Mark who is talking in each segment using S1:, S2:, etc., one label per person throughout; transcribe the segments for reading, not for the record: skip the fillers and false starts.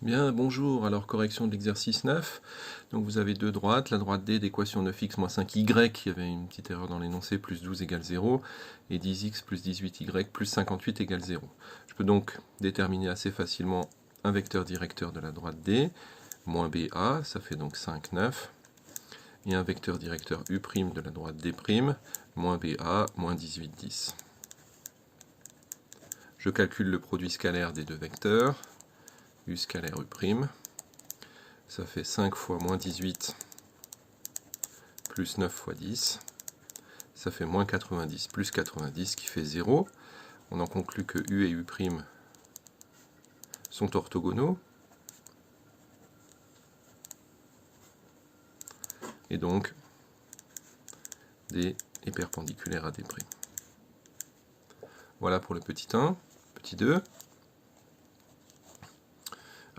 S1: Bien, bonjour, alors correction de l'exercice 9. Donc vous avez deux droites, la droite D d'équation 9x moins 5y, il y avait une petite erreur dans l'énoncé, plus 12 égale 0, et 10x plus 18y plus 58 égale 0. Je peux donc déterminer assez facilement un vecteur directeur de la droite D, moins BA, ça fait donc 5, 9, et un vecteur directeur U' de la droite D', moins BA, moins 18, 10. Je calcule le produit scalaire des deux vecteurs, U scalaire U', ça fait 5 fois moins 18 plus 9 fois 10, ça fait moins 90 plus 90 qui fait 0. On en conclut que U et U' sont orthogonaux, et donc D est perpendiculaire à D'. Voilà pour le petit 1. Petit 2.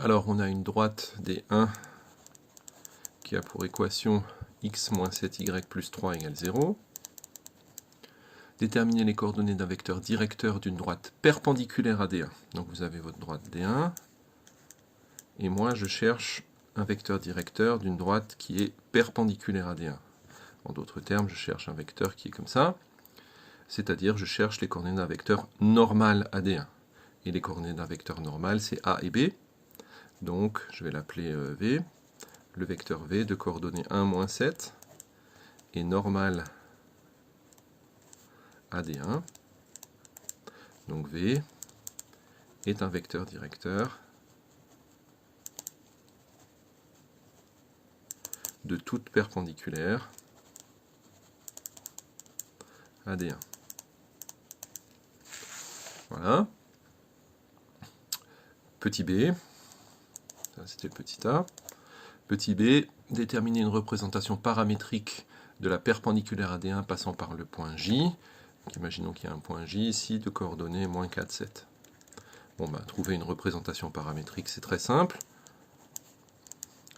S1: Alors on a une droite D1 qui a pour équation x moins 7y plus 3 égale 0. Déterminer les coordonnées d'un vecteur directeur d'une droite perpendiculaire à D1. Donc vous avez votre droite D1, et moi je cherche un vecteur directeur d'une droite qui est perpendiculaire à D1. En d'autres termes, je cherche un vecteur qui est comme ça, c'est-à-dire je cherche les coordonnées d'un vecteur normal à D1. Et les coordonnées d'un vecteur normal, c'est A et B. Donc je vais l'appeler V. Le vecteur V de coordonnées 1, moins 7 est normal à D1. Donc V est un vecteur directeur de toute perpendiculaire à D1. Voilà. Petit b, ça c'était le petit a. Petit b, déterminer une représentation paramétrique de la perpendiculaire à D1 passant par le point J. Donc, imaginons qu'il y a un point J ici de coordonnées moins 4, 7. Bon, trouver une représentation paramétrique, c'est très simple.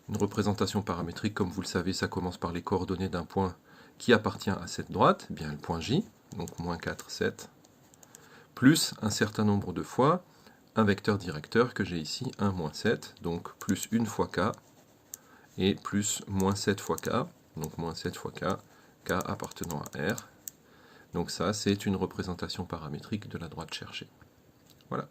S1: Une représentation paramétrique, comme vous le savez, ça commence par les coordonnées d'un point qui appartient à cette droite, bien le point J, donc moins 4, 7, plus un certain nombre de fois un vecteur directeur que j'ai ici, 1, moins 7, donc plus 1 fois k, et plus moins 7 fois k, donc moins 7 fois k, k appartenant à R. Donc ça, c'est une représentation paramétrique de la droite cherchée. Voilà.